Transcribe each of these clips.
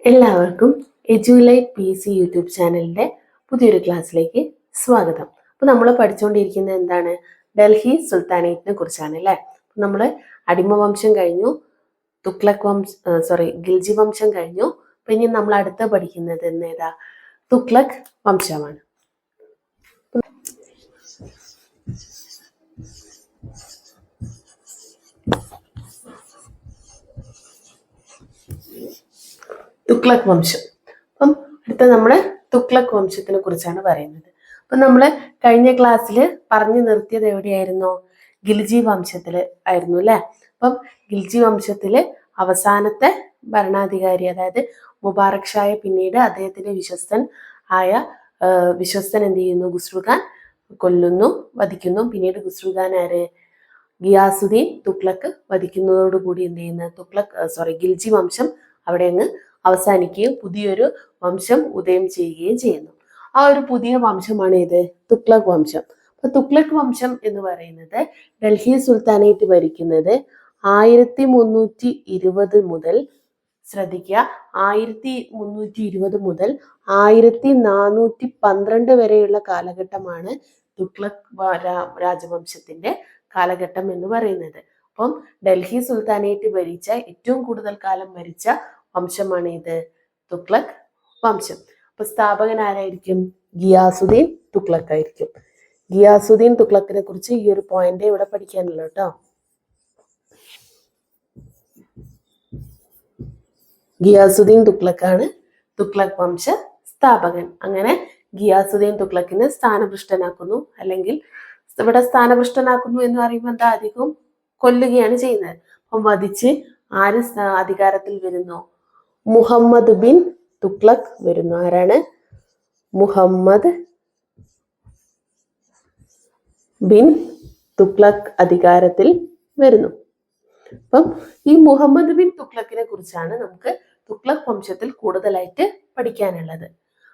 എല്ലാവർക്കും എജുലൈറ്റ് PC YouTube ചാനലിൻ്റെ പുതിയൊരു ക്ലാസ്സിലേക്ക് സ്വാഗതം. അപ്പോൾ നമ്മൾ പഠിച്ചുകൊണ്ടിരിക്കുന്നത് എന്താണ്? ഡൽഹി സുൽത്താനേറ്റിനെ കുറിച്ചാണ് അല്ലേ. നമ്മൾ അടിമ വംശം കഴിഞ്ഞു, ഗിൽജി വംശം കഴിഞ്ഞു. അപ്പോൾ ഇനി നമ്മൾ അടുത്ത പഠിക്കുന്നത് എന്നേതാ? തുഗ്ലക് വംശമാണ്. തുഗ്ലക് വംശം. അപ്പം അടുത്ത നമ്മൾ തുഗ്ലക് വംശത്തിനെ കുറിച്ചാണ് പറയുന്നത്. അപ്പം നമ്മൾ കഴിഞ്ഞ ക്ലാസ്സിൽ പറഞ്ഞു നിർത്തിയത് എവിടെയായിരുന്നു? ഗിൽജി വംശത്തിൽ ആയിരുന്നു അല്ലേ. അപ്പം ഗിൽജി വംശത്തിൽ അവസാനത്തെ ഭരണാധികാരി, അതായത് മുബാറക് ഷായെ പിന്നീട് അദ്ദേഹത്തിന്റെ വിശ്വസ്തൻ എന്ത് ചെയ്യുന്നു? ഖുസ്രു ഖാൻ കൊല്ലുന്നു, വധിക്കുന്നു. പിന്നീട് ഖുസ്രു ഖാൻ ഗിയാസുദ്ദീൻ തുഗ്ലക് വധിക്കുന്നതോടുകൂടി എന്ത് ചെയ്യുന്നത്? ഗിൽജി വംശം അവിടെ അങ്ങ് അവസാനിക്കുകയും പുതിയൊരു വംശം ഉദയം ചെയ്യുകയും ചെയ്യുന്നു. ആ ഒരു പുതിയ വംശമാണ് ഇത് തുഗ്ലക് വംശം. അപ്പൊ തുഗ്ലക് വംശം എന്ന് പറയുന്നത് ഡൽഹി സുൽത്താനേറ്റ് ഭരിക്കുന്നത് 1320 മുതൽ, ശ്രദ്ധിക്കുക, 1320 മുതൽ 1412 വരെയുള്ള കാലഘട്ടമാണ് തുഗ്ലക് രാജവംശത്തിന്റെ കാലഘട്ടം എന്ന് പറയുന്നത്. അപ്പം ഡൽഹി സുൽത്താനേറ്റ് ഭരിച്ച ഏറ്റവും കൂടുതൽ കാലം ഭരിച്ച വംശമാണ് ഇത് തുഗ്ലക് വംശം. അപ്പൊ സ്ഥാപകൻ ആരായിരിക്കും? ഗിയാസുദ്ദീൻ തുഗ്ലക് ആയിരിക്കും. ഗിയാസുദ്ദീൻ തുഗ്ലക്കിനെ കുറിച്ച് ഈ ഒരു പോയിന്റ് ഇവിടെ പഠിക്കാനുള്ളൂ കേട്ടോ. ഗിയാസുദ്ദീൻ തുഗ്ലക്കാണ് തുഗ്ലക് വംശ സ്ഥാപകൻ. അങ്ങനെ ഗിയാസുദ്ദീൻ തുഗ്ലക്കിനെ സ്ഥാനഭ്രഷ്ടനാക്കുന്നു, അല്ലെങ്കിൽ ഇവിടെ സ്ഥാനഭ്രഷ്ടനാക്കുന്നു എന്ന് പറയുമ്പോൾ എന്താ, അധികവും കൊല്ലുകയാണ് ചെയ്യുന്നത്. അപ്പം വധിച്ച് ആര് അധികാരത്തിൽ വരുന്നു? മുഹമ്മദ് ബിൻ തുഗ്ലക് വരുന്നു. ആരാണ്? മുഹമ്മദ് ബിൻ തുഗ്ലക് അധികാരത്തിൽ വരുന്നു. അപ്പം ഈ മുഹമ്മദ് ബിൻ തുഗ്ലക്കിനെ കുറിച്ചാണ് നമുക്ക് തുഗ്ലക് വംശത്തിൽ കൂടുതലായിട്ട് പഠിക്കാനുള്ളത്.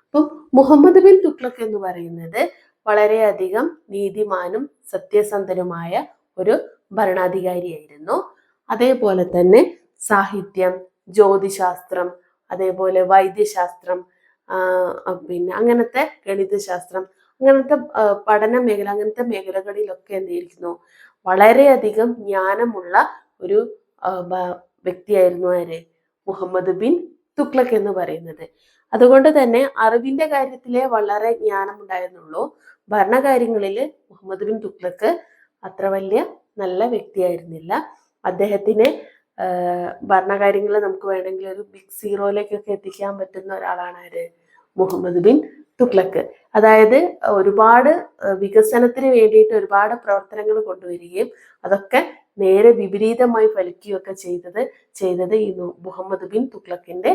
അപ്പം മുഹമ്മദ് ബിൻ തുഗ്ലക് എന്ന് പറയുന്നത് വളരെയധികം നീതിമാനും സത്യസന്ധനുമായ ഒരു ഭരണാധികാരിയായിരുന്നു. അതേപോലെ തന്നെ സാഹിത്യം, ജ്യോതിശാസ്ത്രം, അതേപോലെ വൈദ്യശാസ്ത്രം, പിന്നെ അങ്ങനത്തെ ഗണിതശാസ്ത്രം, അങ്ങനത്തെ പഠന മേഖല, അങ്ങനത്തെ മേഖലകളിലൊക്കെ എന്തായിരിക്കുന്നു? വളരെയധികം ജ്ഞാനമുള്ള ഒരു വ്യക്തിയായിരുന്നു ആര്? മുഹമ്മദ് ബിൻ തുഗ്ലക് എന്ന് പറയുന്നത്. അതുകൊണ്ട് തന്നെ അറിവിന്റെ കാര്യത്തിലെ വളരെ ജ്ഞാനം ഉണ്ടായിരുന്നുള്ളൂ. ഭരണകാര്യങ്ങളിൽ മുഹമ്മദ് ബിൻ തുഗ്ലക് അത്ര വലിയ നല്ല വ്യക്തിയായിരുന്നില്ല. അദ്ദേഹത്തിന് ഭരണകാര്യങ്ങൾ നമുക്ക് വേണമെങ്കിൽ ഒരു ബിഗ് സീറോയിലേക്കൊക്കെ എത്തിക്കാൻ പറ്റുന്ന ഒരാളാണ് ആര്? മുഹമ്മദ് ബിൻ തുഗ്ലക്. അതായത് ഒരുപാട് വികസനത്തിന് വേണ്ടിയിട്ട് ഒരുപാട് പ്രവർത്തനങ്ങൾ കൊണ്ടുവരികയും അതൊക്കെ നേരെ വിപരീതമായി ഫലിക്കുകയൊക്കെ ചെയ്തത് ഈ മുഹമ്മദ് ബിൻ തുഗ്ലക്കിന്റെ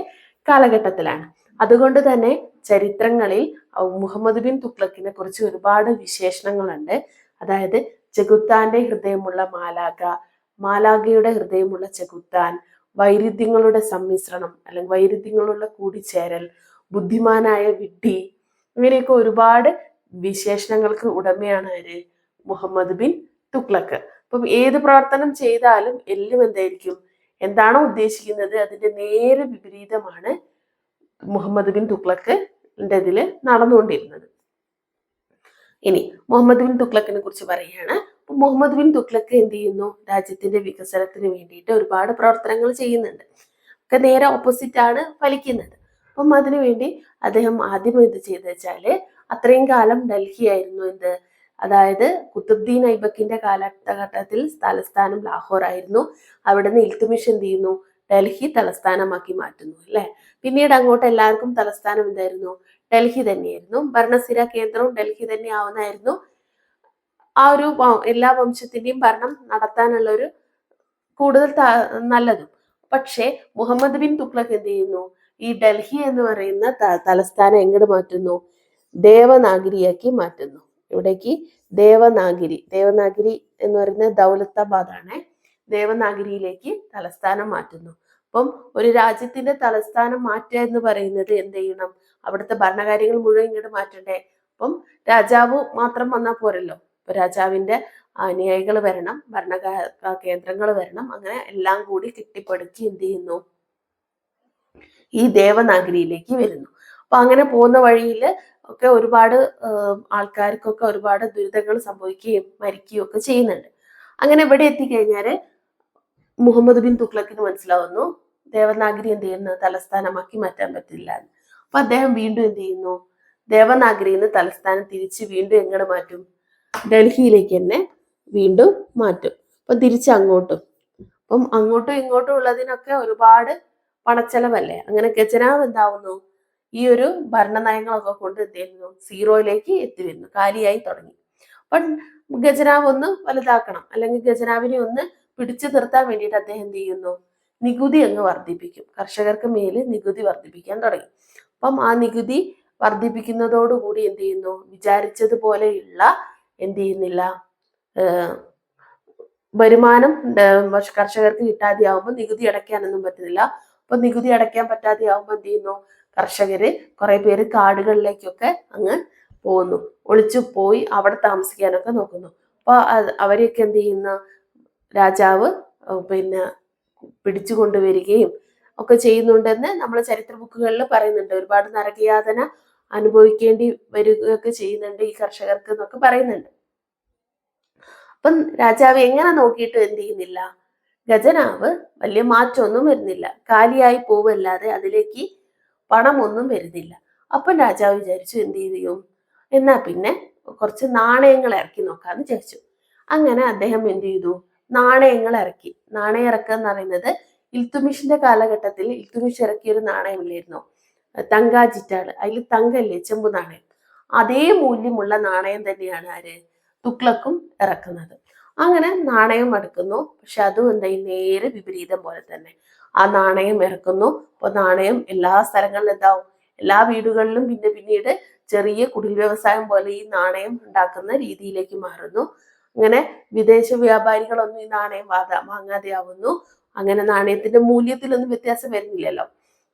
കാലഘട്ടത്തിലാണ്. അതുകൊണ്ട് തന്നെ ചരിത്രങ്ങളിൽ മുഹമ്മദ് ബിൻ തുഗ്ലക്കിനെ കുറിച്ച് ഒരുപാട് വിശേഷണങ്ങളുണ്ട്. അതായത് ചെകുത്താന്റെ ഹൃദയമുള്ള മാലാഖ, മാലാഖയുടെ ഹൃദയമുള്ള ചെകുത്താൻ, വൈരുദ്ധ്യങ്ങളുടെ സമ്മിശ്രണം അല്ലെങ്കിൽ വൈരുദ്ധ്യങ്ങളുള്ള കൂടിച്ചേരൽ, ബുദ്ധിമാനായ വിഡ്ഢി, ഇങ്ങനെയൊക്കെ ഒരുപാട് വിശേഷണങ്ങൾക്ക് ഉടമയാണ് ആര്? മുഹമ്മദ് ബിൻ തുഗ്ലക്. അപ്പം ഏത് പ്രവർത്തനം ചെയ്താലും എല്ലാം എന്തായിരിക്കും? എന്താണോ ഉദ്ദേശിക്കുന്നത് അതിന്റെ നേരെ വിപരീതമാണ് മുഹമ്മദ് ബിൻ തുഗ്ലക്കിന്റെ ഇതില് നടന്നുകൊണ്ടിരുന്നത്. ഇനി മുഹമ്മദ് ബിൻ തുഗ്ലക്കിനെ കുറിച്ച് പറയുകയാണ്. മുഹമ്മദ് ബിൻ തുഗ്ലക്ക് എന്ത് ചെയ്യുന്നു? രാജ്യത്തിന്റെ വികസനത്തിന് വേണ്ടിയിട്ട് ഒരുപാട് പ്രവർത്തനങ്ങൾ ചെയ്യുന്നുണ്ട്. ഒക്കെ നേരെ ഓപ്പോസിറ്റ് ആണ് ഫലിക്കുന്നത്. അപ്പം അതിനുവേണ്ടി അദ്ദേഹം ആദ്യം എന്ത് ചെയ്ത് വെച്ചാല്, അത്രയും കാലം ഡൽഹി ആയിരുന്നു എന്ത്, അതായത് കുത്തുബ്ദീൻ ഐബക്കിന്റെ കാലഘട്ടത്തിൽ തലസ്ഥാനം ലാഹോർ ആയിരുന്നു. അവിടുന്ന് ഇൽത്തുമിഷ് എന്ത് ചെയ്യുന്നു? ഡൽഹി തലസ്ഥാനമാക്കി മാറ്റുന്നു അല്ലെ. പിന്നീട് അങ്ങോട്ട് എല്ലാവർക്കും തലസ്ഥാനം എന്തായിരുന്നു? ഡൽഹി തന്നെയായിരുന്നു. ഭരണസ്ഥിര കേന്ദ്രവും ഡൽഹി തന്നെ ആവുന്നതായിരുന്നു ആ ഒരു എല്ലാ വംശത്തിന്റെയും ഭരണം നടത്താനുള്ള ഒരു കൂടുതൽ നല്ലതും. പക്ഷേ മുഹമ്മദ് ബിൻ തുഗ്ലക് എന്ത് ചെയ്യുന്നു? ഈ ഡൽഹി എന്ന് പറയുന്ന തലസ്ഥാനം എങ്ങോട്ട് മാറ്റുന്നു? ദേവനാഗിരിയാക്കി മാറ്റുന്നു. ഇവിടേക്ക് ദേവനാഗിരി എന്ന് പറയുന്നത് ദൗലത്താബാദ് ആണ്. ദേവനാഗിരിയിലേക്ക് തലസ്ഥാനം മാറ്റുന്നു. അപ്പം ഒരു രാജ്യത്തിന്റെ തലസ്ഥാനം മാറ്റുക എന്ന് പറയുന്നത് എന്ത് ചെയ്യണം? അവിടുത്തെ ഭരണകാര്യങ്ങൾ മുഴുവൻ ഇങ്ങോട്ട് മാറ്റണ്ടേ? അപ്പം രാജാവ് മാത്രം വന്നാൽ പോരല്ലോ. ഇപ്പൊ രാജാവിന്റെ അനുയായികൾ വരണം, ഭരണ കേന്ദ്രങ്ങൾ വരണം, അങ്ങനെ എല്ലാം കൂടി കെട്ടിപ്പടുക്കി എന്ത് ചെയ്യുന്നു? ഈ ദേവനാഗരിയിലേക്ക് വരുന്നു. അപ്പൊ അങ്ങനെ പോകുന്ന വഴിയിൽ ഒക്കെ ഒരുപാട് ആൾക്കാർക്കൊക്കെ ഒരുപാട് ദുരിതങ്ങൾ സംഭവിക്കുകയും മരിക്കുകയും ഒക്കെ ചെയ്യുന്നുണ്ട്. അങ്ങനെ ഇവിടെ എത്തിക്കഴിഞ്ഞാല് മുഹമ്മദ് ബിൻ തുഗ്ലക്കിന് മനസ്സിലാവുന്നു ദേവനാഗരി എന്ത് ചെയ്യുന്നു, തലസ്ഥാനമാക്കി മാറ്റാൻ പറ്റില്ല. അപ്പൊ അദ്ദേഹം വീണ്ടും എന്ത് ചെയ്യുന്നു, ദേവനാഗരിയിൽ നിന്ന് തലസ്ഥാനം തിരിച്ച് വീണ്ടും എങ്ങനെ മാറ്റും, ഡൽഹിയിലേക്ക് തന്നെ വീണ്ടും മാറ്റും. അപ്പൊ തിരിച്ചങ്ങോട്ടും. അപ്പം അങ്ങോട്ടും ഇങ്ങോട്ടും ഉള്ളതിനൊക്കെ ഒരുപാട് പണച്ചെലവല്ലേ. അങ്ങനെ ഖജനാവ് എന്താവുന്നു, ഈ ഒരു ഭരണനയങ്ങളൊക്കെ കൊണ്ട് എന്ത് ചെയ്യുന്നു, സീറോയിലേക്ക് എത്തി വരുന്നു, കാലിയായി തുടങ്ങി. അപ്പം ഖജനാവ് ഒന്ന് വലുതാക്കണം, അല്ലെങ്കിൽ ഖജനാവിനെ ഒന്ന് പിടിച്ചു നിർത്താൻ വേണ്ടിയിട്ട് അദ്ദേഹം എന്ത് ചെയ്യുന്നു, നികുതി അങ്ങ് വർദ്ധിപ്പിക്കും. കർഷകർക്ക് മേല് നികുതി വർദ്ധിപ്പിക്കാൻ തുടങ്ങി. അപ്പം ആ നികുതി വർദ്ധിപ്പിക്കുന്നതോടുകൂടി എന്ത് ചെയ്യുന്നു, വിചാരിച്ചതുപോലെയുള്ള എന്ത് ചെയ്യുന്നില്ല, വരുമാനം കർഷകർക്ക് കിട്ടാതെയാവുമ്പോൾ നികുതി അടയ്ക്കാനൊന്നും പറ്റുന്നില്ല. അപ്പൊ നികുതി അടയ്ക്കാൻ പറ്റാതെയാവുമ്പോൾ എന്ത് ചെയ്യുന്നു, കർഷകര് കുറെ പേര് കാടുകളിലേക്കൊക്കെ അങ്ങ് പോകുന്നു, ഒളിച്ചു പോയി അവിടെ താമസിക്കാനൊക്കെ നോക്കുന്നു. അപ്പൊ അവരെയൊക്കെ എന്ത് ചെയ്യുന്ന രാജാവ് പിന്നെ പിടിച്ചു കൊണ്ടുവരികയും ഒക്കെ ചെയ്യുന്നുണ്ടെന്ന് നമ്മൾ ചരിത്ര ബുക്കുകളിൽ പറയുന്നുണ്ട്. ഒരുപാട് നരകയാതന അനുഭവിക്കേണ്ടി വരികയൊക്കെ ചെയ്യുന്നുണ്ട് ഈ കർഷകർക്ക് എന്നൊക്കെ പറയുന്നുണ്ട്. അപ്പം രാജാവ് എങ്ങനെ നോക്കിയിട്ട് എന്ത് ചെയ്യുന്നില്ല, ഖജനാവ് വലിയ മാറ്റമൊന്നും വരുന്നില്ല, കാലിയായി പോവല്ലാതെ അതിലേക്ക് പണമൊന്നും വരുന്നില്ല. അപ്പം രാജാവ് വിചാരിച്ചു എന്ത് ചെയ്യും, എന്നാ പിന്നെ കുറച്ച് നാണയങ്ങൾ ഇറക്കി നോക്കാന്ന് വിചാരിച്ചു. അങ്ങനെ അദ്ദേഹം എന്ത് ചെയ്തു, നാണയങ്ങൾ ഇറക്കി. നാണയം ഇറക്കുക എന്ന് പറയുന്നത് ഇൽത്തുമിഷിന്റെ കാലഘട്ടത്തിൽ ഇൽത്തുമിഷ് ഇറക്കിയ ഒരു നാണയമില്ലായിരുന്നു, തങ്കാജിറ്റാണ്. അതിൽ തങ്കല്ലേ, ചെമ്പു നാണയം. അതേ മൂല്യമുള്ള നാണയം തന്നെയാണ് ആര്, തുഗ്ലക്കും ഇറക്കുന്നത്. അങ്ങനെ നാണയം എടുക്കുന്നു. പക്ഷെ അതും എന്തായി, നേരെ വിപരീതം പോലെ തന്നെ ആ നാണയം ഇറക്കുന്നു. അപ്പൊ നാണയം എല്ലാ സ്ഥലങ്ങളിലും എന്താവും, എല്ലാ വീടുകളിലും പിന്നീട് ചെറിയ കുടിൽ വ്യവസായം പോലെ ഈ നാണയം ഉണ്ടാക്കുന്ന രീതിയിലേക്ക് മാറുന്നു. അങ്ങനെ വിദേശ വ്യാപാരികളൊന്നും ഈ നാണയം വാങ്ങാതെയാവുന്നു. അങ്ങനെ നാണയത്തിന്റെ മൂല്യത്തിലൊന്നും വ്യത്യാസം വരുന്നില്ലല്ലോ.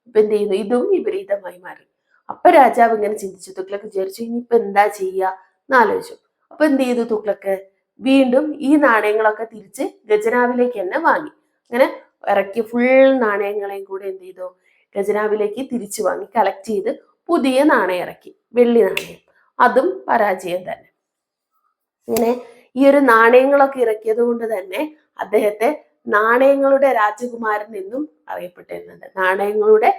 ഇപ്പൊ എന്ത് ചെയ്യുന്നു, ഇതും വിപരീതമായി മാറി. അപ്പൊ രാജാവ് ഇങ്ങനെ ചിന്തിച്ചു, തുഗ്ലക്ക് വിചാരിച്ചു ഇനിയിപ്പൊ എന്താ ചെയ്യുക എന്നാലോചിച്ചു. അപ്പൊ എന്ത് ചെയ്തു തുഗ്ലക്ക്, വീണ്ടും ഈ നാണയങ്ങളൊക്കെ തിരിച്ച് ഖജനാവിലേക്ക് തന്നെ വാങ്ങി. അങ്ങനെ ഇറക്കിയ ഫുൾ നാണയങ്ങളെയും കൂടെ എന്ത് ചെയ്തു, ഖജനാവിലേക്ക് തിരിച്ചു വാങ്ങി കളക്ട് ചെയ്ത് പുതിയ നാണയം ഇറക്കി, വെള്ളി നാണയം. അതും പരാജയം തന്നെ. ഇങ്ങനെ ഈ ഒരു നാണയങ്ങളൊക്കെ ഇറക്കിയത് കൊണ്ട് തന്നെ അദ്ദേഹത്തെ നാണയങ്ങളുടെ രാജകുമാരൻ എന്നും അറിയപ്പെട്ടിരുന്നുണ്ട്. നാണയങ്ങളുടെ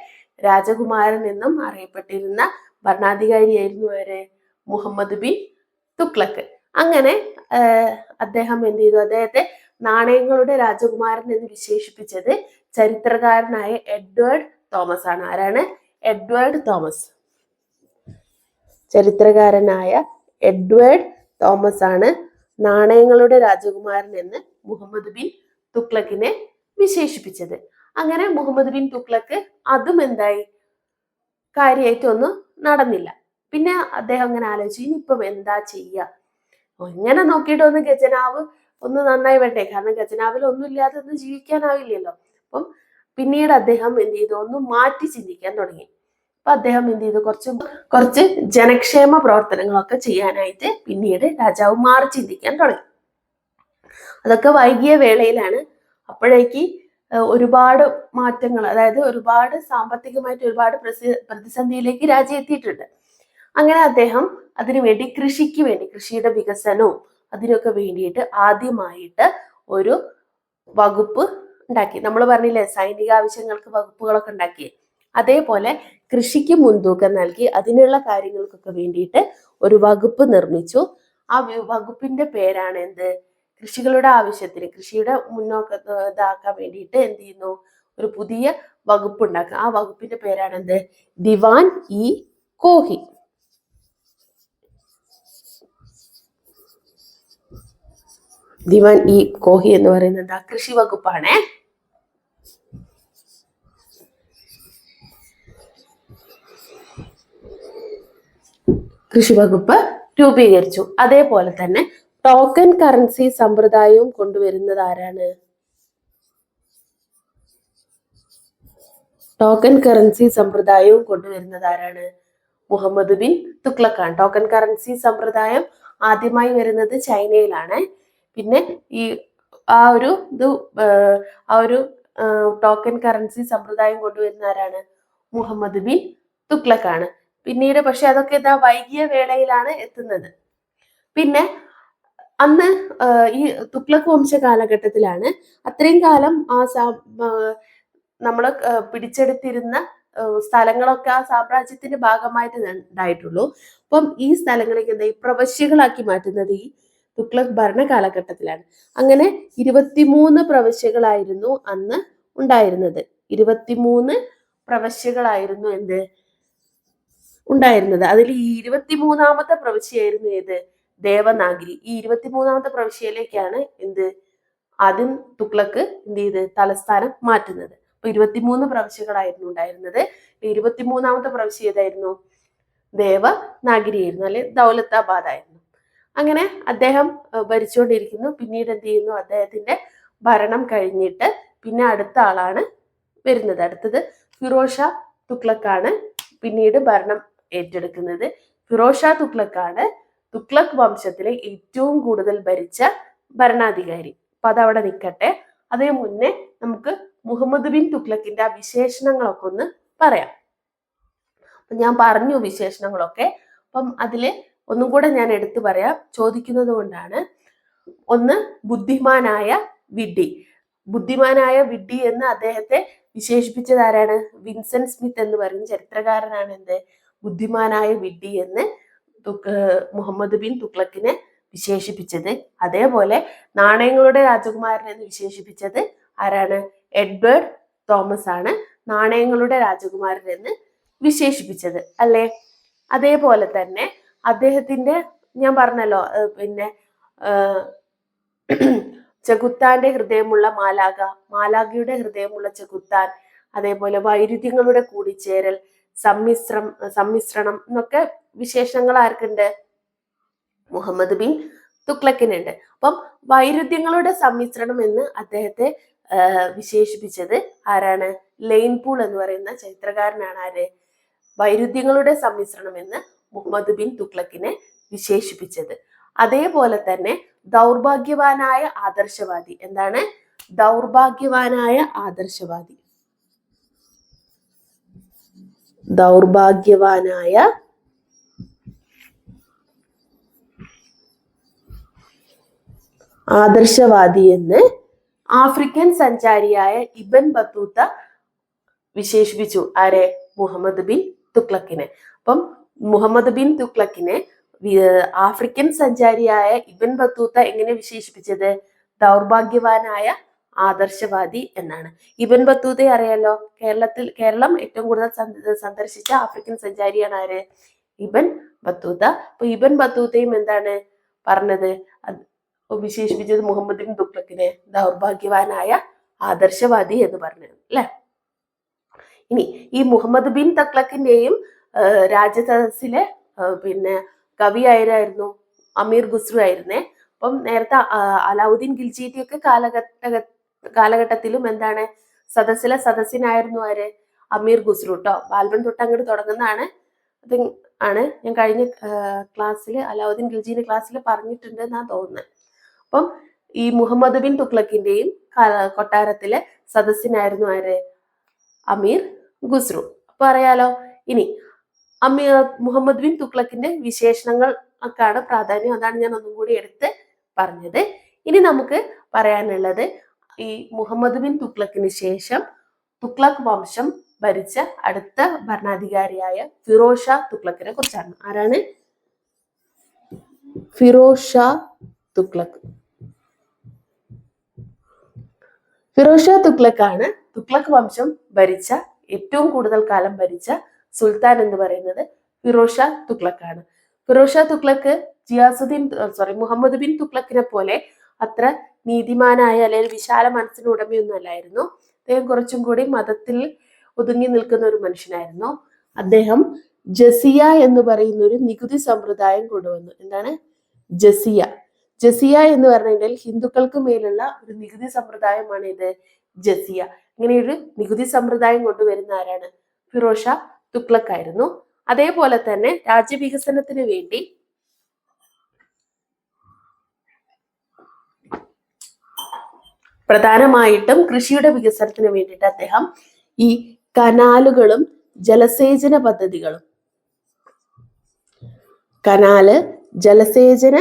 രാജകുമാരൻ എന്നും അറിയപ്പെട്ടിരുന്ന ഭരണാധികാരിയായിരുന്നു ആര്, മുഹമ്മദ് ബിൻ തുഗ്ലക്ക്. അങ്ങനെ അദ്ദേഹം എന്ത് ചെയ്തു, അദ്ദേഹത്തെ നാണയങ്ങളുടെ രാജകുമാരൻ എന്ന് വിശേഷിപ്പിച്ചത് ചരിത്രകാരനായ എഡ്വേർഡ് തോമസ് ആണ്. ആരാണ്, എഡ്വേർഡ് തോമസ്. ചരിത്രകാരനായ എഡ്വേർഡ് തോമസ് ആണ് നാണയങ്ങളുടെ രാജകുമാരൻ എന്ന് മുഹമ്മദ് ബിൻ തുഗ്ലക്കിനെ വിശേഷിപ്പിച്ചത്. അങ്ങനെ മുഹമ്മദ് ബിൻ തുഗ്ലക്ക് അതും എന്തായി, കാര്യമായിട്ടൊന്നും നടന്നില്ല. പിന്നെ അദ്ദേഹം അങ്ങനെ ആലോചിച്ചു ഇനിയിപ്പം എന്താ ചെയ്യുക, ഇങ്ങനെ നോക്കിയിട്ടൊന്ന് ഖജനാവ് ഒന്ന് നന്നായി വേണ്ടേ, കാരണം ഖജനാവിൽ ഒന്നും ഇല്ലാതെ ഒന്നും ജീവിക്കാനാവില്ലല്ലോ. അപ്പം പിന്നീട് അദ്ദേഹം എന്ത് ചെയ്തു, ഒന്ന് മാറ്റി ചിന്തിക്കാൻ തുടങ്ങി. അപ്പൊ അദ്ദേഹം എന്ത് ചെയ്തു, കുറച്ച് ജനക്ഷേമ പ്രവർത്തനങ്ങളൊക്കെ ചെയ്യാനായിട്ട് പിന്നീട് രാജാവ് മാറി ചിന്തിക്കാൻ തുടങ്ങി. അതൊക്കെ വൈകിയ വേളയിലാണ്. അപ്പോഴേക്ക് ഒരുപാട് മാറ്റങ്ങൾ, അതായത് ഒരുപാട് സാമ്പത്തികമായിട്ട് ഒരുപാട് പ്രതിസന്ധിയിലേക്ക് രാജ്യം എത്തിയിട്ടുണ്ട്. അങ്ങനെ അദ്ദേഹം അതിനുവേണ്ടി കൃഷിയുടെ വികസനവും അതിനൊക്കെ വേണ്ടിയിട്ട് ആദ്യമായിട്ട് ഒരു വകുപ്പ് ഉണ്ടാക്കി. നമ്മൾ പറഞ്ഞില്ലേ സൈനിക ആവശ്യങ്ങൾക്ക് വകുപ്പുകളൊക്കെ ഉണ്ടാക്കി, അതേപോലെ കൃഷിക്ക് മുൻതൂക്കം നൽകി അതിനുള്ള കാര്യങ്ങൾക്കൊക്കെ വേണ്ടിയിട്ട് ഒരു വകുപ്പ് നിർമ്മിച്ചു. ആ വകുപ്പിന്റെ പേരാണ് എന്ത്, കൃഷികളുടെ ആവശ്യത്തിന്, കൃഷിയുടെ ഇതാക്കാൻ വേണ്ടിയിട്ട് എന്ത് ചെയ്യുന്നു, ഒരു പുതിയ വകുപ്പ് ഉണ്ടാക്കുക. ആ വകുപ്പിന്റെ പേരാണ് എന്ത്, ദിവാൻ ഇ കോഹി. ദിവാൻ ഇ കോഹി എന്ന് പറയുന്നത് കൃഷി വകുപ്പാണ്. കൃഷി വകുപ്പ് രൂപീകരിച്ചു. അതേപോലെ തന്നെ ടോക്കൺ കറൻസി സമ്പ്രദായവും കൊണ്ടുവരുന്നത് ആരാണ്, ടോക്കൺ കറൻസി സമ്പ്രദായവും കൊണ്ടുവരുന്നത് ആരാണ്, മുഹമ്മദ് ബിൻ തുഗ്ലക്കാണ്. ടോക്കൺ കറൻസി സമ്പ്രദായം ആദ്യമായി വരുന്നത് ചൈനയിലാണ്. പിന്നെ ഈ ആ ഒരു ടോക്കൺ കറൻസി സമ്പ്രദായം കൊണ്ടുവരുന്ന ആരാണ്, മുഹമ്മദ് ബിൻ തുഗ്ലക് ആണ്. പിന്നീട് പക്ഷെ അതൊക്കെ ഇതാ വൈകിയ വേളയിലാണ് എത്തുന്നത്. പിന്നെ അന്ന് ഈ തുഗ്ലക് വംശ കാലഘട്ടത്തിലാണ് അത്രയും കാലം നമ്മൾ പിടിച്ചെടുത്തിരുന്ന സ്ഥലങ്ങളൊക്കെ ആ സാമ്രാജ്യത്തിന്റെ ഭാഗമായിട്ട് ഉണ്ടായിട്ടുള്ളൂ. അപ്പം ഈ സ്ഥലങ്ങളേക്ക് എന്താ ഈ പ്രവശ്യകളാക്കി മാറ്റുന്നത് ഈ തുഗ്ലക് ഭരണ കാലഘട്ടത്തിലാണ്. അങ്ങനെ 23 പ്രവശ്യകളായിരുന്നു അന്ന് ഉണ്ടായിരുന്നത്. 23 പ്രവശ്യകളായിരുന്നു എന്ത് ഉണ്ടായിരുന്നത്. അതിൽ ഈ 23ാമത്തെ പ്രവശ്യയായിരുന്നു ഏത്? ദേവനാഗരി. ഈ 23ാമത്തെ പ്രവശ്യയിലേക്കാണ് എന്ത് ആദ്യം തുഗ്ലക് എന്ത് ചെയ്ത് തലസ്ഥാനം മാറ്റുന്നത്. അപ്പൊ 23 പ്രവശ്യകളായിരുന്നു ഉണ്ടായിരുന്നത്. 23ാമത്തെ പ്രവശ്യ ഏതായിരുന്നു? ദേവനാഗരി ആയിരുന്നു, അല്ലെ ദൗലത്താബാദ് ആയിരുന്നു. അങ്ങനെ അദ്ദേഹം ഭരിച്ചുകൊണ്ടിരിക്കുന്നു. പിന്നീട് എന്ത് ചെയ്യുന്നു? അദ്ദേഹത്തിന്റെ ഭരണം കഴിഞ്ഞിട്ട് പിന്നെ അടുത്ത ആളാണ് വരുന്നത്. അടുത്തത് ഫിറോസ് ഷാ തുഗ്ലക് ആണ് പിന്നീട് ഭരണം ഏറ്റെടുക്കുന്നത്. ഫിറോസ് ഷാ തുഗ്ലക് ആണ് തുഗ്ലക് വംശത്തിലെ ഏറ്റവും കൂടുതൽ ഭരിച്ച ഭരണാധികാരി. അപ്പൊ അതവിടെ നിൽക്കട്ടെ. അതേ മുന്നേ നമുക്ക് മുഹമ്മദ് ബിൻ തുഗ്ലക്കിന്റെ ആ വിശേഷണങ്ങളൊക്കെ ഒന്ന് പറയാം. ഞാൻ പറഞ്ഞു വിശേഷണങ്ങളൊക്കെ. അപ്പം അതില് ഒന്നും കൂടെ ഞാൻ എടുത്തു പറയാം, ചോദിക്കുന്നത് കൊണ്ടാണ്. ഒന്ന്, ബുദ്ധിമാനായ വിഡ്ഢി. ബുദ്ധിമാനായ വിഡ്ഢി എന്ന് അദ്ദേഹത്തെ വിശേഷിപ്പിച്ചത് ആരാണ്? വിൻസെന്റ് സ്മിത്ത് എന്ന് പറയുന്ന ചരിത്രകാരനാണ് എന്ത് ബുദ്ധിമാനായ വിഡ്ഢി എന്ന് മുഹമ്മദ് ബിൻ തുഗ്ലക്കിനെ വിശേഷിപ്പിച്ചത്. അതേപോലെ നാണയങ്ങളുടെ രാജകുമാരൻ എന്ന് വിശേഷിപ്പിച്ചത് ആരാണ്? എഡ്വേർഡ് തോമസ് ആണ് നാണയങ്ങളുടെ രാജകുമാരൻ എന്ന് വിശേഷിപ്പിച്ചത്, അല്ലേ? അതേപോലെ തന്നെ അദ്ദേഹത്തിന്റെ ഞാൻ പറഞ്ഞല്ലോ പിന്നെ ചെകുത്താന്റെ ഹൃദയമുള്ള മാലാഖ, മാലാഖയുടെ ഹൃദയമുള്ള ചെകുത്താൻ, അതേപോലെ വൈരുദ്ധ്യങ്ങളുടെ കൂടിച്ചേരൽ, സമ്മിശ്രണം എന്നൊക്കെ വിശേഷണങ്ങൾ ആർക്കുണ്ട്? മുഹമ്മദ് ബിൻ തുഗ്ലക്കിനുണ്ട്. അപ്പം വൈരുദ്ധ്യങ്ങളുടെ സമ്മിശ്രണം എന്ന് അദ്ദേഹത്തെ വിശേഷിപ്പിച്ചത് ആരാണ്? ലെയ്ൻപൂൾ എന്ന് പറയുന്ന ചരിത്രകാരനാണ് ആര് വൈരുദ്ധ്യങ്ങളുടെ സമ്മിശ്രണം എന്ന് മുഹമ്മദ് ബിൻ തുഗ്ലക്കിനെ വിശേഷിപ്പിച്ചത്. അതേപോലെ തന്നെ ദൗർഭാഗ്യവാനായ ആദർശവാദി. എന്താണ്? ദൗർഭാഗ്യവാനായ ആദർശവാദി. ദൗർഭാഗ്യവാനായ ആദർശവാദി എന്ന് ആഫ്രിക്കൻ സഞ്ചാരിയായ ഇബൻ ബത്തൂത്ത വിശേഷിപ്പിച്ചു. ആരെ? മുഹമ്മദ് ബിൻ തുഗ്ലക്കിനെ. അപ്പം മുഹമ്മദ് ബിൻ തുഗ്ലക്കിനെ ആഫ്രിക്കൻ സഞ്ചാരിയായ ഇബൻ ബത്തൂത്ത എങ്ങനെ വിശേഷിപ്പിച്ചത്? ദൗർഭാഗ്യവാനായ ആദർശവാദി എന്നാണ്. ഇബൻ ബത്തൂത്തയെ അറിയാലോ, കേരളം ഏറ്റവും കൂടുതൽ സന്ദർശിച്ച ആഫ്രിക്കൻ സഞ്ചാരിയാണ് ആര്? ഇബൻ ബത്തൂത്ത. അപ്പൊ ഇബൻ ബത്തൂത്തയും എന്താണ് പറഞ്ഞത്? വിശേഷിപ്പിച്ചത് മുഹമ്മദ് ബിൻ തുഗ്ലക്കിനെ ദൗർഭാഗ്യവാനായ ആദർശവാദി എന്ന് പറഞ്ഞത്, അല്ലെ? ഇനി ഈ മുഹമ്മദ് ബിൻ തുഗ്ലക്കിന്റെയും രാജസദസ്സിലെ പിന്നെ കവി ആയിരുന്നു അമീർ ഖുസ്രു ആയിരുന്നേ. അപ്പം നേരത്തെ അലാവുദ്ദീൻ ഖിൽജിയുടെ ഒക്കെ കാലഘട്ടത്തിലും എന്താണ് സദസ്സിനായിരുന്നു ആര്? അമീർ ഖുസ്രു ട്ടോ. ബാൽബൻ തൊട്ട് അങ്ങോട്ട് തുടങ്ങുന്നതാണ്. അത് ആണ് ഞാൻ കഴിഞ്ഞ ക്ലാസ്സിൽ അലാവുദ്ദീൻ ഖിൽജിയുടെ ക്ലാസ്സിൽ പറഞ്ഞിട്ടുണ്ട് എന്നാ തോന്നുന്നത്. അപ്പം ഈ മുഹമ്മദ് ബിൻ തുഗ്ലക്കിന്റെയും കൊട്ടാരത്തിലെ സദസ്സിനായിരുന്നു ആര്? അമീർ ഖുസ്രു. അപ്പൊ അറിയാലോ. ഇനി മുഹമ്മദ് ബിൻ തുഗ്ലക്കിന്റെ വിശേഷണങ്ങൾ ഒക്കെയാണ് പ്രാധാന്യം. അതാണ് ഞാൻ ഒന്നും കൂടി എടുത്ത് പറഞ്ഞത്. ഇനി നമുക്ക് പറയാനുള്ളത് ഈ മുഹമ്മദ് ബിൻ തുഗ്ലക്കിന് ശേഷം തുഗ്ലക് വംശം ഭരിച്ച അടുത്ത ഭരണാധികാരിയായ ഫിറോസ് ഷാ തുഗ്ലക്കിനെ കുറിച്ചാണ്. ആരാണ്? ഫിറോസ് ഷാ തുഗ്ലക്. ഫിറോസ് ഷാ തുഗ്ലക് ആണ് തുഗ്ലക് വംശം ഭരിച്ച ഏറ്റവും കൂടുതൽ കാലം ഭരിച്ച സുൽത്താൻ എന്ന് പറയുന്നത് ഫിറോസ് ഷാ തുഗ്ലക് ആണ്. ഫിറോസ് ഷാ തുഗ്ലക് മുഹമ്മദ് ബിൻ തുഗ്ലക്കിനെ പോലെ അത്ര നീതിമാനായ അല്ലെങ്കിൽ വിശാല മനസ്സിന് ഉടമയൊന്നും അല്ലായിരുന്നു. അദ്ദേഹം കുറച്ചും കൂടി മതത്തിൽ ഒതുങ്ങി നിൽക്കുന്ന ഒരു മനുഷ്യനായിരുന്നു. അദ്ദേഹം ജസിയ എന്ന് പറയുന്ന ഒരു നികുതി സമ്പ്രദായം കൊണ്ടുവന്നു. എന്താണ് ജസിയ? ജസിയ എന്ന് പറഞ്ഞാൽ ഹിന്ദുക്കൾക്ക് മേലുള്ള ഒരു നികുതി സമ്പ്രദായമാണ് ഇത് ജസിയ. ഇങ്ങനെ ഒരു നികുതി സമ്പ്രദായം കൊണ്ടുവരുന്ന ആരാണ്? ഫിറോസ് ഷാ തുഗ്ലക് ആയിരുന്നു. അതേപോലെ തന്നെ രാജ്യവികസനത്തിന് വേണ്ടി പ്രധാനമായിട്ടും കൃഷിയുടെ വികസനത്തിന് വേണ്ടിയിട്ട് അദ്ദേഹം ഈ കനാലുകളും ജലസേചന പദ്ധതികളും. കനാല്, ജലസേചന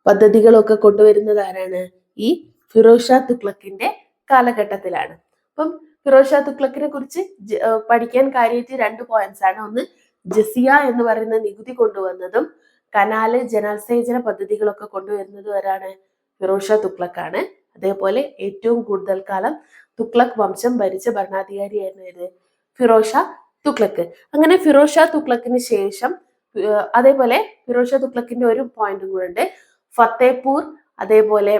പദ്ധതികളൊക്കെ കൊണ്ടുവരുന്നത് ആരാണ്? ഈ ഫിറോസ് ഷാ തുഗ്ലക്കിന്റെ കാലഘട്ടത്തിലാണ്. അപ്പം ഫിറോസ് ഷാ തുഗ്ലക്കിനെ കുറിച്ച് പഠിക്കാൻ കാര്യമായിട്ട് 2 പോയിന്റ്സ് ആണ്. ഒന്ന്, ജസിയ എന്ന് പറയുന്ന നികുതി കൊണ്ടുവന്നതും കനാല്, ജലസേചന പദ്ധതികളൊക്കെ കൊണ്ടുവരുന്നതും ആരാണ്? ഫിറോസ് ഷാ തുഗ്ലക്കാണ്. അതേപോലെ ഏറ്റവും കൂടുതൽ കാലം തുഗ്ലക് വംശം ഭരിച്ച ഭരണാധികാരിയായിരുന്നു ഏത്? ഫിറോസ് ഷാ തുഗ്ലക്ക്. അങ്ങനെ ഫിറോസ് ഷാ തുഗ്ലക്കിന് ശേഷം അതേപോലെ ഫിറോസ് ഷാ തുഗ്ലക്കിന്റെ ഒരു പോയിന്റും കൂടെ ഉണ്ട്. ഫത്തേപൂർ, അതേപോലെ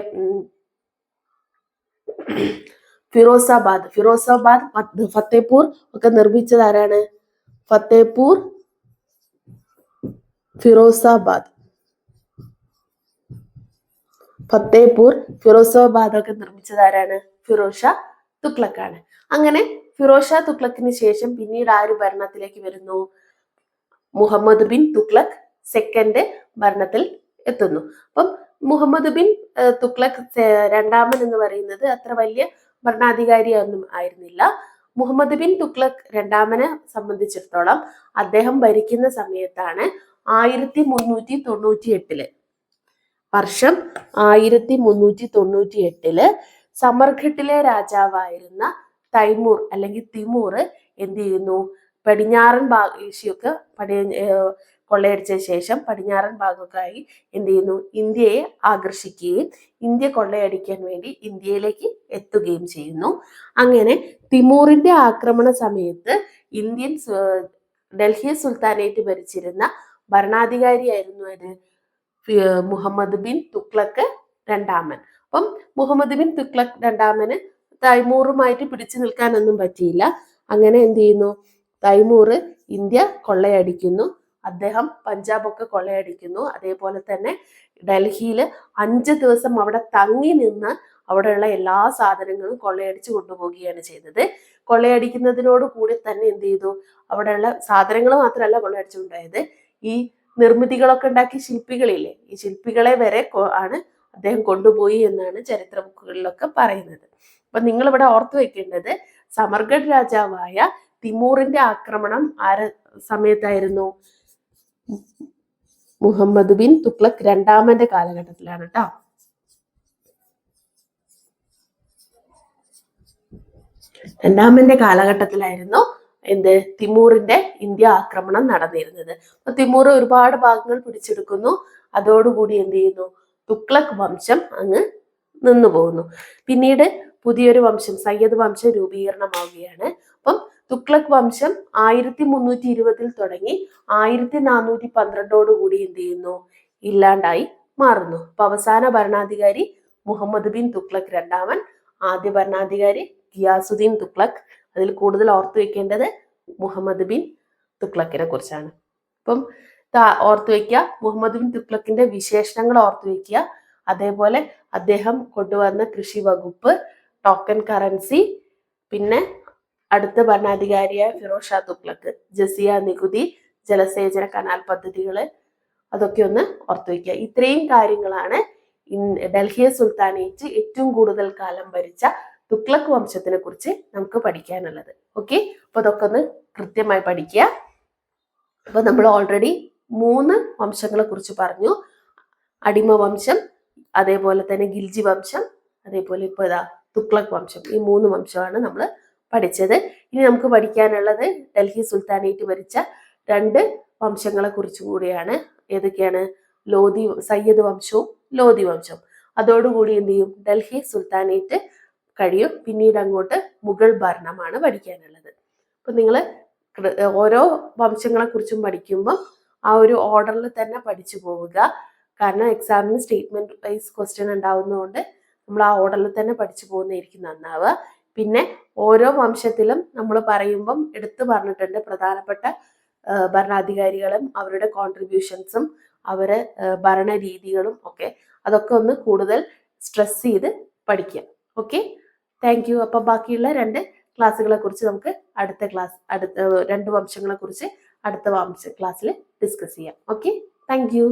ഫിറോസാബാദ്, ഫത്തേപൂർ ഒക്കെ നിർമ്മിച്ചത് ആരാണ്? ഫത്തേപൂർ, ഫിറോസാബാദ് ഒക്കെ നിർമ്മിച്ചത് ആരാണ്? ഫിറോസ് ഷാ തുഗ്ലക്കാണ്. അങ്ങനെ ഫിറോസ് ഷാ തുഗ്ലക്കിന് ശേഷം പിന്നീട് ആര് ഭരണത്തിലേക്ക് വരുന്നു? മുഹമ്മദ് ബിൻ തുഗ്ലക് സെക്കൻഡ് ഭരണത്തിൽ എത്തുന്നു. അപ്പം മുഹമ്മദ് ബിൻ തുഗ്ലക് രണ്ടാമൻ എന്ന് പറയുന്നത് അത്ര വലിയ ഭരണാധികാരിയൊന്നും ആയിരുന്നില്ല. മുഹമ്മദ് ബിൻ തുഗ്ലക് രണ്ടാമനെ സംബന്ധിച്ചിടത്തോളം അദ്ദേഹം ഭരിക്കുന്ന സമയത്താണ് 1398 വർഷം 1398 സമർഘട്ടിലെ രാജാവായിരുന്ന തൈമൂർ അല്ലെങ്കിൽ തിമൂർ എന്ത് ചെയ്യുന്നു? പടിഞ്ഞാറൻ ഏഷ്യയൊക്കെ കൊള്ളയടിച്ച ശേഷം പടിഞ്ഞാറൻ ഭാഗമൊക്കെയായി എന്ത് ചെയ്യുന്നു? ഇന്ത്യയെ ആകർഷിക്കുകയും ഇന്ത്യ കൊള്ളയടിക്കാൻ വേണ്ടി ഇന്ത്യയിലേക്ക് എത്തുകയും ചെയ്യുന്നു. അങ്ങനെ തിമൂറിന്റെ ആക്രമണ സമയത്ത് ഡൽഹി സുൽത്താനേറ്റ് ഭരിച്ചിരുന്ന ഭരണാധികാരിയായിരുന്നു അത് മുഹമ്മദ് ബിൻ തുഗ്ലക് രണ്ടാമൻ. അപ്പം മുഹമ്മദ് ബിൻ തുഗ്ലക് രണ്ടാമന് തൈമൂറുമായിട്ട് പിടിച്ചു നിൽക്കാനൊന്നും പറ്റിയില്ല. അങ്ങനെ എന്ത് ചെയ്യുന്നു? തൈമൂർ ഇന്ത്യ കൊള്ളയടിക്കുന്നു. അദ്ദേഹം പഞ്ചാബൊക്കെ കൊള്ളയടിക്കുന്നു. അതേപോലെ തന്നെ ഡൽഹിയിൽ 5 ദിവസം അവിടെ തങ്ങി നിന്ന് അവിടെയുള്ള എല്ലാ സാധനങ്ങളും കൊള്ളയടിച്ചു കൊണ്ടുപോവുകയാണ് ചെയ്തത്. കൊള്ളയടിക്കുന്നതിനോട് കൂടി തന്നെ എന്ത് ചെയ്തു? അവിടെയുള്ള സാധനങ്ങൾ മാത്രമല്ല കൊള്ളയടിച്ചുകൊണ്ടായത്, ഈ നിർമ്മിതികളൊക്കെ ഉണ്ടാക്കിയ ശില്പികളില്ലേ, ഈ ശില്പികളെ വരെ ആണ് അദ്ദേഹം കൊണ്ടുപോയി എന്നാണ് ചരിത്ര ബുക്കുകളിലൊക്കെ പറയുന്നത്. അപ്പൊ നിങ്ങൾ ഇവിടെ ഓർത്തു വെക്കേണ്ടത്, സമർഗഡ് രാജാവായ തിമൂറിന്റെ ആക്രമണം സമയത്തായിരുന്നു? മുഹമ്മദ് ബിൻ തുഗ്ലക് രണ്ടാമന്റെ കാലഘട്ടത്തിലാണ് കേട്ടോ. രണ്ടാമന്റെ കാലഘട്ടത്തിലായിരുന്നു എന്ത്? തിമൂറിന്റെ ഇന്ത്യ ആക്രമണം നടന്നിരുന്നത്. അപ്പൊ തിമൂർ ഒരുപാട് ഭാഗങ്ങൾ പിടിച്ചെടുക്കുന്നു. അതോടുകൂടി എന്ത് ചെയ്യുന്നു? തുഗ്ലക് വംശം അങ്ങ് നിന്നു പോകുന്നു. പിന്നീട് പുതിയൊരു വംശം, സയ്യദ് വംശം രൂപീകരണമാവുകയാണ്. അപ്പം തുഗ്ലക് വംശം 1320 തുടങ്ങി 1412 കൂടി എന്ത് ചെയ്യുന്നു? ഇല്ലാണ്ടായി മാറുന്നു. അപ്പൊ അവസാന ഭരണാധികാരി മുഹമ്മദ് ബിൻ തുഗ്ലക് രണ്ടാമൻ, ആദ്യ ഭരണാധികാരി ഗിയാസുദ്ദീൻ തുഗ്ലക്. അതിൽ കൂടുതൽ ഓർത്തു വെക്കേണ്ടത് മുഹമ്മദ് ബിൻ തുഗ്ലക്കിനെ കുറിച്ചാണ്. അപ്പം ഓർത്തു വെക്കുക, മുഹമ്മദ് ബിൻ തുഗ്ലക്കിന്റെ വിശേഷണങ്ങൾ ഓർത്തു വെക്കുക. അതേപോലെ അദ്ദേഹം കൊണ്ടുവന്ന കൃഷി വകുപ്പ്, ടോക്കൺ കറൻസി, പിന്നെ അടുത്ത ഭരണാധികാരിയായ ഫിറോസ് ഷാ തുഗ്ലക്ക്, ജസിയ നികുതി, ജലസേചന കനാൽ പദ്ധതികള്, അതൊക്കെ ഒന്ന് ഓർത്തു വെക്കുക. ഇത്രയും കാര്യങ്ങളാണ് ഡൽഹി സുൽത്താനേറ്റ് ഏറ്റവും കൂടുതൽ കാലം ഭരിച്ച തുഗ്ലക് വംശത്തിനെ കുറിച്ച് നമുക്ക് പഠിക്കാനുള്ളത്. ഓക്കെ, അപ്പൊ അതൊക്കെ ഒന്ന് കൃത്യമായി പഠിക്കുക. അപ്പൊ നമ്മൾ ഓൾറെഡി 3 വംശങ്ങളെ കുറിച്ച് പറഞ്ഞു. അടിമ വംശം, അതേപോലെ തന്നെ ഗിൽജി വംശം, അതേപോലെ ഇപ്പൊ തുഗ്ലക് വംശം. ഈ 3 വംശമാണ് നമ്മൾ പഠിച്ചത്. ഇനി നമുക്ക് പഠിക്കാനുള്ളത് ഡൽഹി സുൽത്താനേറ്റ് ഭരിച്ച 2 വംശങ്ങളെ കുറിച്ച് കൂടിയാണ്. ഏതൊക്കെയാണ്? സയ്യദ് വംശവും ലോധി വംശവും. അതോടുകൂടി എന്ത് ചെയ്യും? ഡൽഹി സുൽത്താനേറ്റ് കഴിയും. പിന്നീട് അങ്ങോട്ട് മുഗൾ ഭരണമാണ് പഠിക്കാനുള്ളത്. അപ്പൊ നിങ്ങൾ ഓരോ വംശങ്ങളെ കുറിച്ചും പഠിക്കുമ്പോൾ ആ ഒരു ഓർഡറിൽ തന്നെ പഠിച്ചു പോവുക. കാരണം എക്സാമിന് സ്റ്റേറ്റ്മെന്റ് വൈസ് ക്വസ്റ്റ്യൻ ഉണ്ടാവുന്നതുകൊണ്ട് നമ്മൾ ആ ഓർഡറിൽ തന്നെ പഠിച്ചു പോകുന്നതായിരിക്കും നന്നാവുക. പിന്നെ ഓരോ വംശത്തിലും നമ്മൾ പറയുമ്പം എടുത്തു പറഞ്ഞിട്ടുണ്ട് പ്രധാനപ്പെട്ട ഭരണാധികാരികളും അവരുടെ കോൺട്രിബ്യൂഷൻസും അവരെ ഭരണരീതികളും ഒക്കെ. അതൊക്കെ ഒന്ന് കൂടുതൽ സ്ട്രെസ് ചെയ്ത് പഠിക്കുക. Okay, thank you. അപ്പം ബാക്കിയുള്ള 2 ക്ലാസ്സുകളെ കുറിച്ച് നമുക്ക് അടുത്ത 2 വംശങ്ങളെ കുറിച്ച് അടുത്ത ക്ലാസ്സിൽ ഡിസ്കസ് ചെയ്യാം. Okay, thank you.